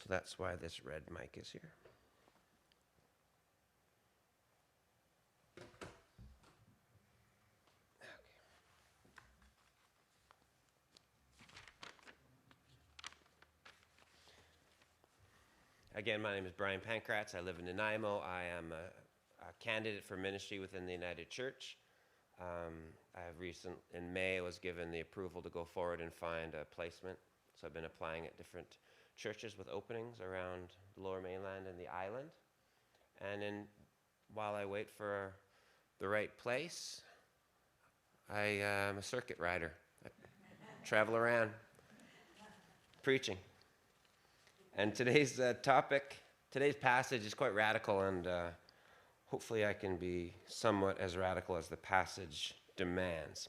that's why this red mic is here. Again, my name is Brian Pankratz. I live in Nanaimo. I am a candidate for ministry within the United Church. In May, I was given the approval to go forward and find a placement. So I've been applying at different churches with openings around the Lower Mainland and the island. And while I wait for the right place, I am a circuit rider. I travel around preaching. And today's passage is quite radical, and hopefully I can be somewhat as radical as the passage demands.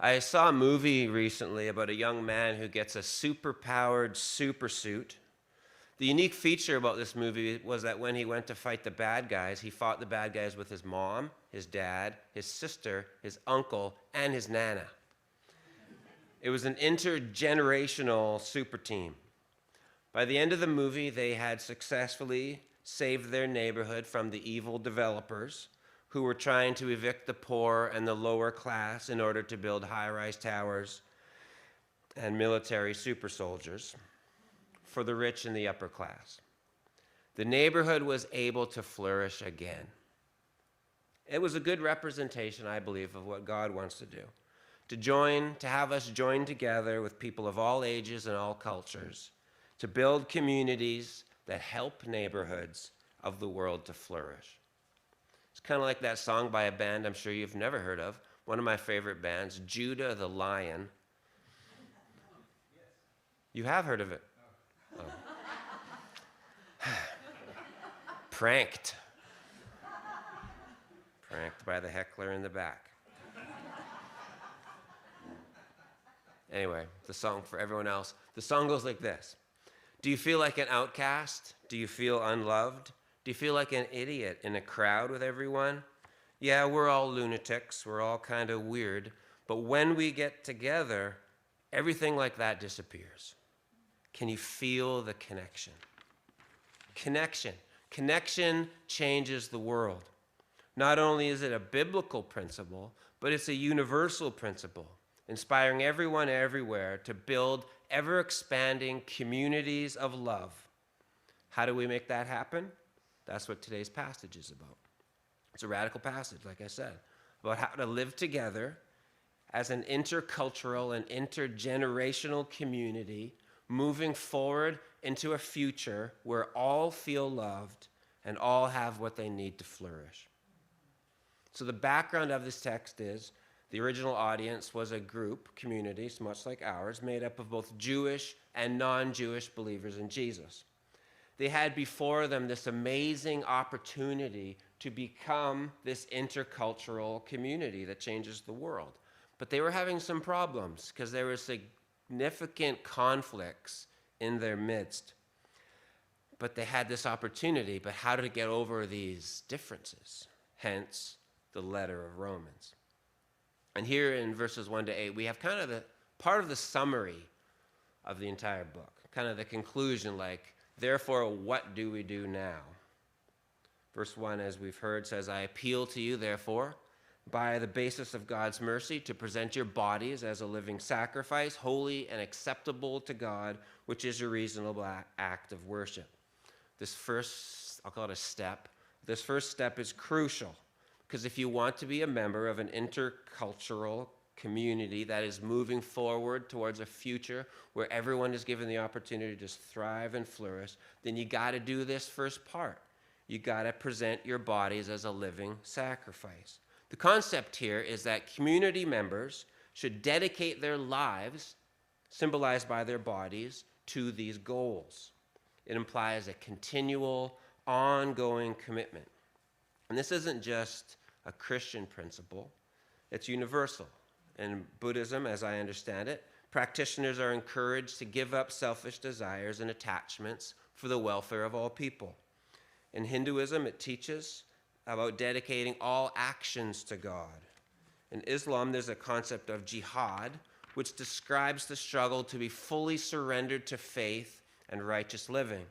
I saw a movie recently about a young man who gets a super-powered super suit. The unique feature about this movie was that when he went to fight the bad guys, he fought the bad guys with his mom, his dad, his sister, his uncle, and his nana. It was an intergenerational super team. By the end of the movie, they had successfully saved their neighborhood from the evil developers who were trying to evict the poor and the lower class in order to build high-rise towers and military super soldiers for the rich and the upper class. The neighborhood was able to flourish again. It was a good representation, I believe, of what God wants to do. To have us join together with people of all ages and all cultures to build communities that help neighborhoods of the world to flourish. It's kind of like that song by a band I'm sure you've never heard of, one of my favorite bands, Judah the Lion. You have heard of it? Oh. Pranked by the heckler in the back. Anyway, the song for everyone else. The song goes like this. Do you feel like an outcast? Do you feel unloved? Do you feel like an idiot in a crowd with everyone? Yeah, we're all lunatics. We're all kind of weird. But when we get together, everything like that disappears. Can you feel the connection? Connection. Connection changes the world. Not only is it a biblical principle, but it's a universal principle, inspiring everyone everywhere to build ever-expanding communities of love. How do we make that happen? That's what today's passage is about. It's a radical passage, like I said, about how to live together as an intercultural and intergenerational community, moving forward into a future where all feel loved and all have what they need to flourish. So the background of this text is the original audience was a group, community, much like ours, made up of both Jewish and non-Jewish believers in Jesus. They had before them this amazing opportunity to become this intercultural community that changes the world. But they were having some problems because there were significant conflicts in their midst. But they had this opportunity, but how to get over these differences? Hence, the letter of Romans. And here in verses 1 to 8, we have kind of the part of the summary of the entire book, kind of the conclusion, like, therefore, what do we do now? Verse 1, as we've heard, says, I appeal to you, therefore, by the basis of God's mercy, to present your bodies as a living sacrifice, holy and acceptable to God, which is your reasonable act of worship. This first, I'll call it a step. This first step is crucial. Because if you want to be a member of an intercultural community that is moving forward towards a future where everyone is given the opportunity to just thrive and flourish, then you got to do this first part. You got to present your bodies as a living sacrifice. The concept here is that community members should dedicate their lives, symbolized by their bodies, to these goals. It implies a continual, ongoing commitment. And this isn't just a Christian principle, it's universal. In Buddhism, as I understand it, practitioners are encouraged to give up selfish desires and attachments for the welfare of all people. In Hinduism, it teaches about dedicating all actions to God. In Islam, there's a concept of jihad, which describes the struggle to be fully surrendered to faith and righteous living.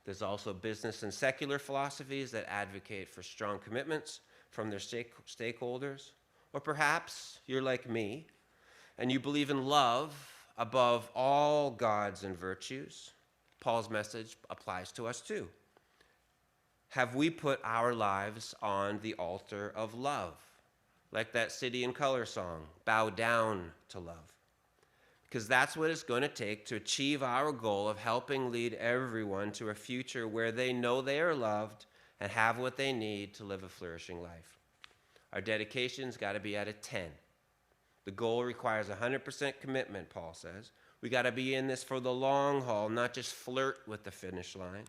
There's also business and secular philosophies that advocate for strong commitments from their stakeholders. Or perhaps you're like me, and you believe in love above all gods and virtues. Paul's message applies to us too. Have we put our lives on the altar of love? Like that City and Color song, bow down to love. Because that's what it's going to take to achieve our goal of helping lead everyone to a future where they know they are loved and have what they need to live a flourishing life. Our dedication's got to be at a 10. The goal requires 100% commitment, Paul says. We got to be in this for the long haul, not just flirt with the finish line.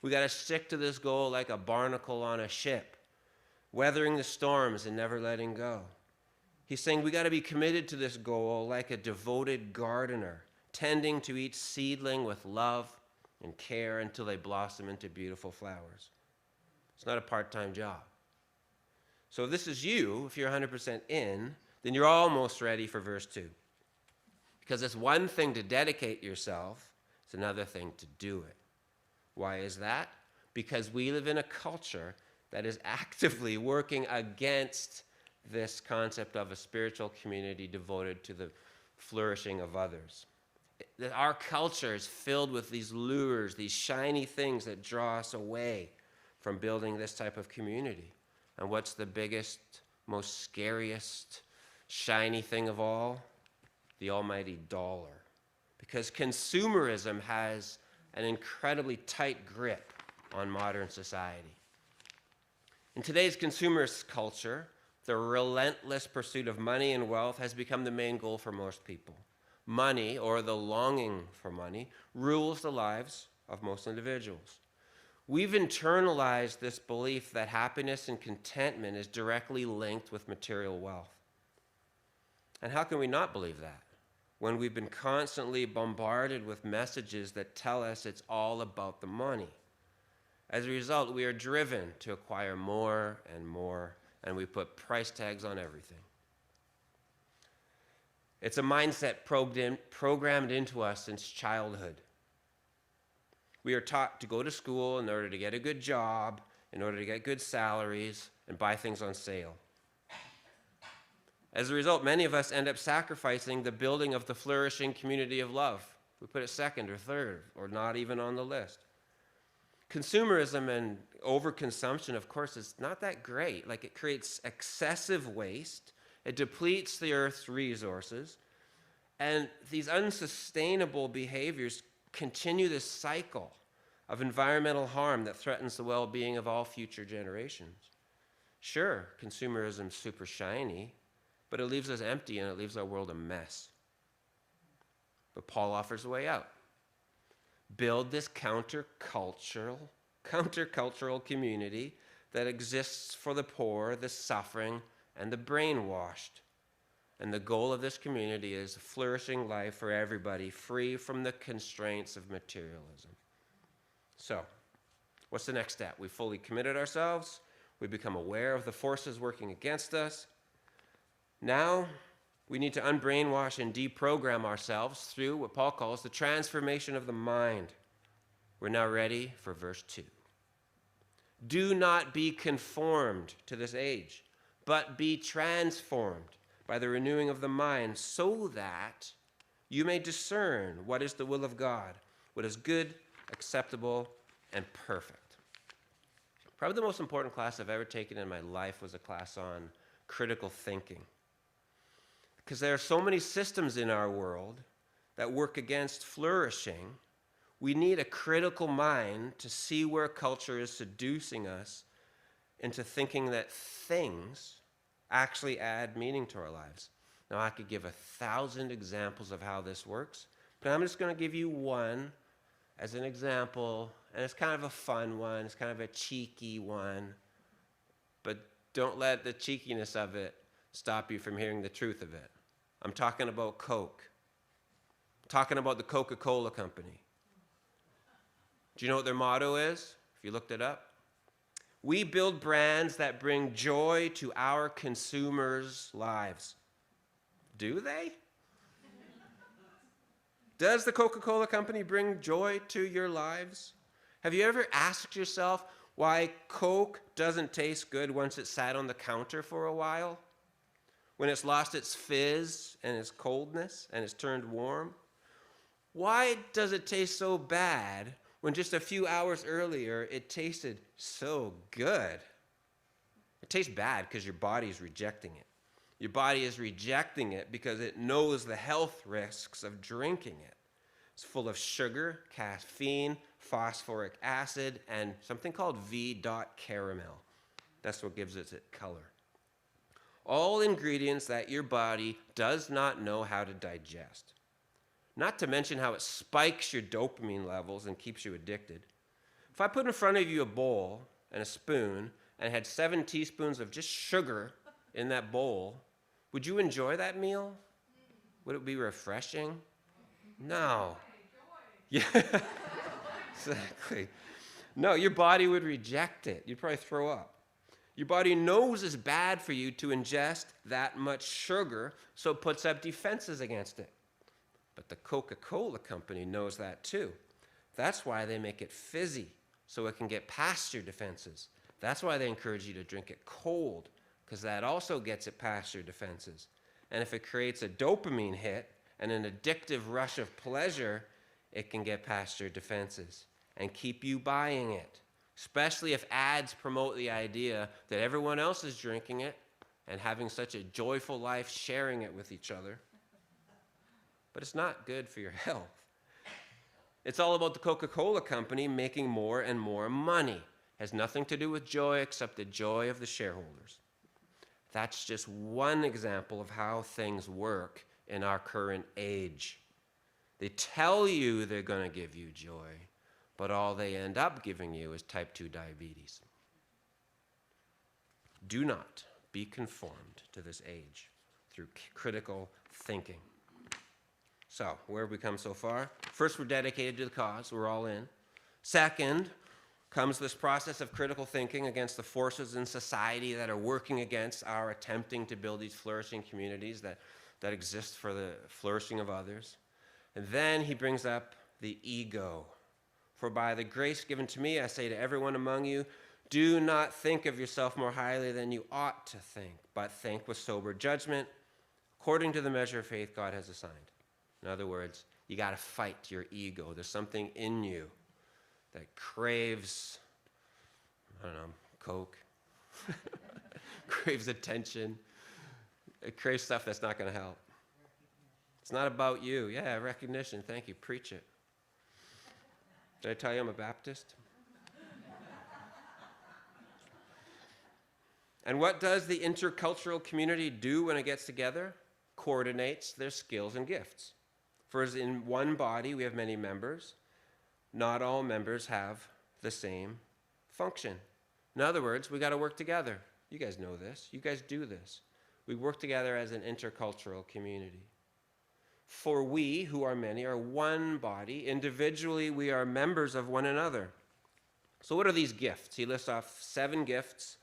We got to stick to this goal like a barnacle on a ship, weathering the storms and never letting go. He's saying we got to be committed to this goal like a devoted gardener, tending to each seedling with love and care until they blossom into beautiful flowers. It's not a part-time job. So if this is you, if you're 100% in, then you're almost ready for verse 2. Because it's one thing to dedicate yourself, it's another thing to do it. Why is that? Because we live in a culture that is actively working against this concept of a spiritual community devoted to the flourishing of others. Our culture is filled with these lures, these shiny things that draw us away from building this type of community. And what's the biggest, most scariest, shiny thing of all? The almighty dollar. Because consumerism has an incredibly tight grip on modern society. In today's consumerist culture, the relentless pursuit of money and wealth has become the main goal for most people. Money, or the longing for money, rules the lives of most individuals. We've internalized this belief that happiness and contentment is directly linked with material wealth. And how can we not believe that when we've been constantly bombarded with messages that tell us it's all about the money? As a result, we are driven to acquire more and more, and we put price tags on everything. It's a mindset programmed into us since childhood. We are taught to go to school in order to get a good job, in order to get good salaries, and buy things on sale. As a result, many of us end up sacrificing the building of the flourishing community of love. We put it second or third, or not even on the list. Consumerism and overconsumption, of course, is not that great. Like, it creates excessive waste. It depletes the earth's resources. And these unsustainable behaviors continue this cycle of environmental harm that threatens the well-being of all future generations. Sure, consumerism's super shiny, but it leaves us empty and it leaves our world a mess. But Paul offers a way out. Build this countercultural community that exists for the poor, the suffering, and the brainwashed. And the goal of this community is a flourishing life for everybody, free from the constraints of materialism. So, what's the next step? We fully committed ourselves. We become aware of the forces working against us. Now, we need to unbrainwash and deprogram ourselves through what Paul calls the transformation of the mind. We're now ready for verse 2. Do not be conformed to this age, but be transformed by the renewing of the mind, so that you may discern what is the will of God, what is good, acceptable, and perfect. Probably the most important class I've ever taken in my life was a class on critical thinking. Because there are so many systems in our world that work against flourishing, we need a critical mind to see where culture is seducing us into thinking that things actually add meaning to our lives. Now, I could give 1,000 examples of how this works, but I'm just going to give you one as an example, and it's kind of a fun one, it's kind of a cheeky one, but don't let the cheekiness of it stop you from hearing the truth of it. I'm talking about Coke. I'm talking about the Coca-Cola Company. Do you know what their motto is, if you looked it up? We build brands that bring joy to our consumers' lives. Do they? Does the Coca-Cola company bring joy to your lives? Have you ever asked yourself why Coke doesn't taste good once it's sat on the counter for a while? When it's lost its fizz and its coldness and it's turned warm? Why does it taste so bad when just a few hours earlier it tasted so good? It tastes bad because your body is rejecting it. Your body is rejecting it because it knows the health risks of drinking it. It's full of sugar, caffeine, phosphoric acid, and something called V.caramel. That's what gives it its color. All ingredients that your body does not know how to digest. Not to mention how it spikes your dopamine levels and keeps you addicted. If I put in front of you a bowl and a spoon and had 7 teaspoons of just sugar in that bowl, would you enjoy that meal? Would it be refreshing? No. Yeah, exactly. No, your body would reject it. You'd probably throw up. Your body knows it's bad for you to ingest that much sugar, so it puts up defenses against it. But the Coca-Cola company knows that too. That's why they make it fizzy, so it can get past your defenses. That's why they encourage you to drink it cold, because that also gets it past your defenses. And if it creates a dopamine hit and an addictive rush of pleasure, it can get past your defenses and keep you buying it, especially if ads promote the idea that everyone else is drinking it and having such a joyful life sharing it with each other. But it's not good for your health. It's all about the Coca-Cola company making more and more money. It has nothing to do with joy except the joy of the shareholders. That's just one example of how things work in our current age. They tell you they're going to give you joy, but all they end up giving you is type 2 diabetes. Do not be conformed to this age through critical thinking. So, where have we come so far? First, we're dedicated to the cause. We're all in. Second, comes this process of critical thinking against the forces in society that are working against our attempting to build these flourishing communities that exist for the flourishing of others. And then he brings up the ego. For by the grace given to me, I say to everyone among you, do not think of yourself more highly than you ought to think, but think with sober judgment, according to the measure of faith God has assigned. In other words, you got to fight your ego. There's something in you that craves, I don't know, Coke, craves attention. It craves stuff that's not going to help. It's not about you. Yeah, recognition. Thank you. Preach it. Did I tell you I'm a Baptist? And what does the intercultural community do when it gets together? Coordinates their skills and gifts. For as in one body we have many members, not all members have the same function. In other words, we got to work together. You guys know this. You guys do this. We work together as an intercultural community. For we, who are many, are one body. Individually, we are members of one another. So what are these gifts? He lists off 7 gifts.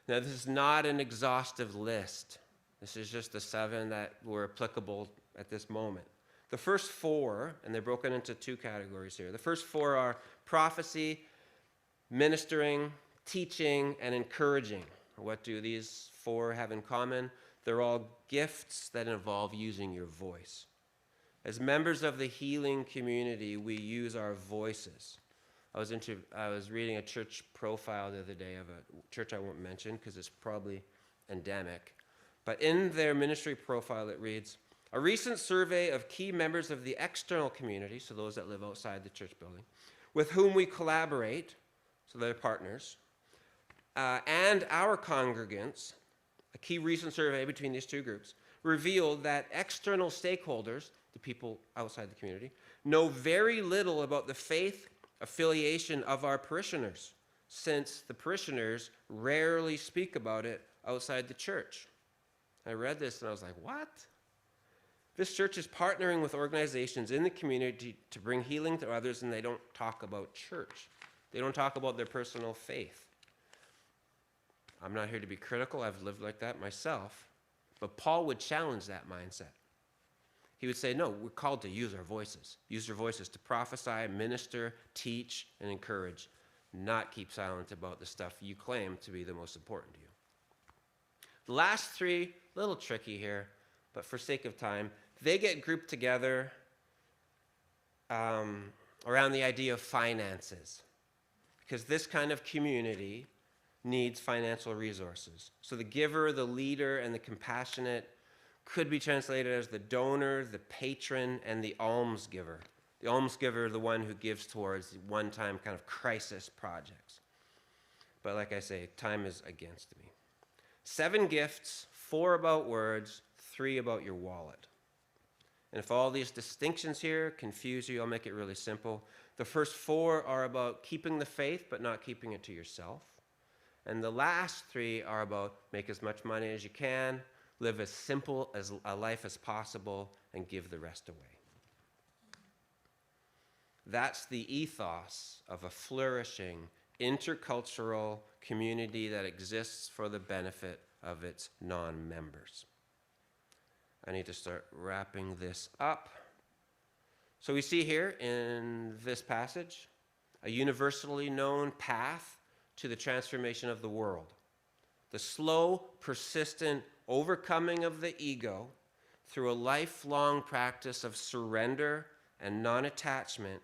Now, this is not an exhaustive list. This is just the 7 that were applicable at this moment. The first 4, and they're broken into 2 categories here. The first 4 are prophecy, ministering, teaching, and encouraging. What do these 4 have in common? They're all gifts that involve using your voice. As members of the healing community, we use our voices. I was reading a church profile the other day of a church I won't mention because it's probably endemic. But in their ministry profile, it reads, a recent survey of key members of the external community, so those that live outside the church building, with whom we collaborate, so they're partners, and our congregants, a key recent survey between these 2 groups, revealed that external stakeholders, the people outside the community, know very little about the faith affiliation of our parishioners, since the parishioners rarely speak about it outside the church. I read this and I was like, what? This church is partnering with organizations in the community to bring healing to others, and they don't talk about church. They don't talk about their personal faith. I'm not here to be critical. I've lived like that myself. But Paul would challenge that mindset. He would say, no, we're called to use our voices. Use your voices to prophesy, minister, teach, and encourage, not keep silent about the stuff you claim to be the most important to you. The last three, a little tricky here, but for sake of time, they get grouped together around the idea of finances, because this kind of community needs financial resources. So the giver, the leader, and the compassionate could be translated as the donor, the patron, and the almsgiver. The almsgiver, the one who gives towards one-time kind of crisis projects. But like I say, time is against me. 7 gifts, 4 about words, 3 about your wallet. And if all these distinctions here confuse you, I'll make it really simple. The first 4 are about keeping the faith, but not keeping it to yourself. And the last 3 are about make as much money as you can, live as simple as a life as possible, and give the rest away. That's the ethos of a flourishing, intercultural community that exists for the benefit of its non-members. I need to start wrapping this up. So we see here in this passage a universally known path to the transformation of the world. The slow, persistent overcoming of the ego through a lifelong practice of surrender and non-attachment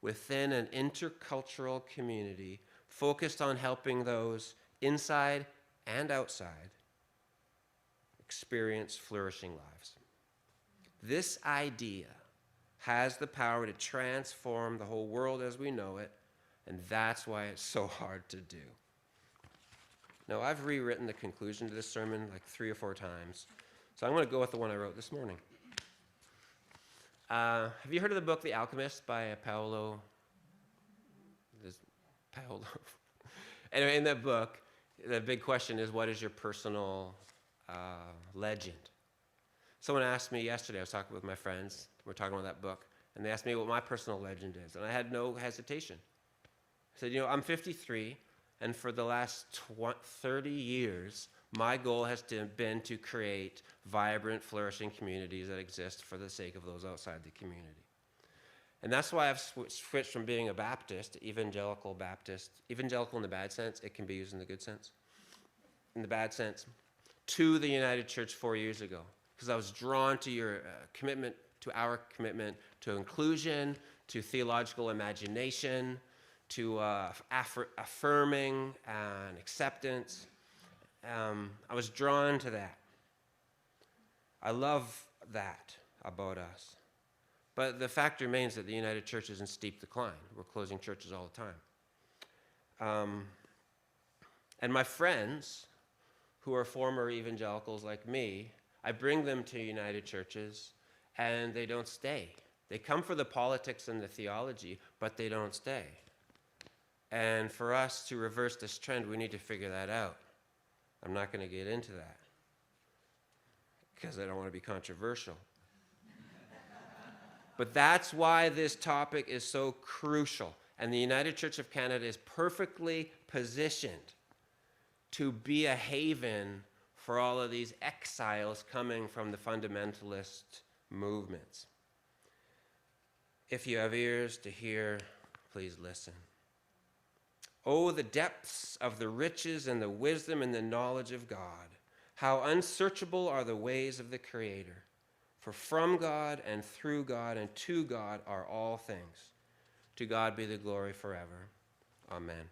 within an intercultural community focused on helping those inside and outside experience flourishing lives. This idea has the power to transform the whole world as we know it, and that's why it's so hard to do. Now, I've rewritten the conclusion to this sermon like 3 or 4 times, so I'm going to go with the one I wrote this morning. Have you heard of the book The Alchemist by Paolo? Anyway, in that book, the big question is, what is your personal legend? Someone asked me yesterday, I was talking with my friends, we're talking about that book, and they asked me what my personal legend is, and I had no hesitation. I said, I'm 53, and for the last 30 years, my goal has been to create vibrant, flourishing communities that exist for the sake of those outside the community. And that's why I've switched from being a Baptist to evangelical Baptist, evangelical in the bad sense, it can be used in the good sense, in the bad sense, to the United Church 4 years ago, because I was drawn to your commitment, to our commitment to inclusion, to theological imagination, to affirming and acceptance. I was drawn to that. I love that about us. But the fact remains that the United Church is in steep decline. We're closing churches all the time. And my friends, who are former evangelicals like me, I bring them to United Churches, and they don't stay. They come for the politics and the theology, but they don't stay. And for us to reverse this trend, we need to figure that out. I'm not going to get into that because I don't want to be controversial. But that's why this topic is so crucial. And the United Church of Canada is perfectly positioned to be a haven for all of these exiles coming from the fundamentalist movements. If you have ears to hear, please listen. Oh, the depths of the riches and the wisdom and the knowledge of God. How unsearchable are the ways of the Creator. For from God and through God and to God are all things. To God be the glory forever. Amen.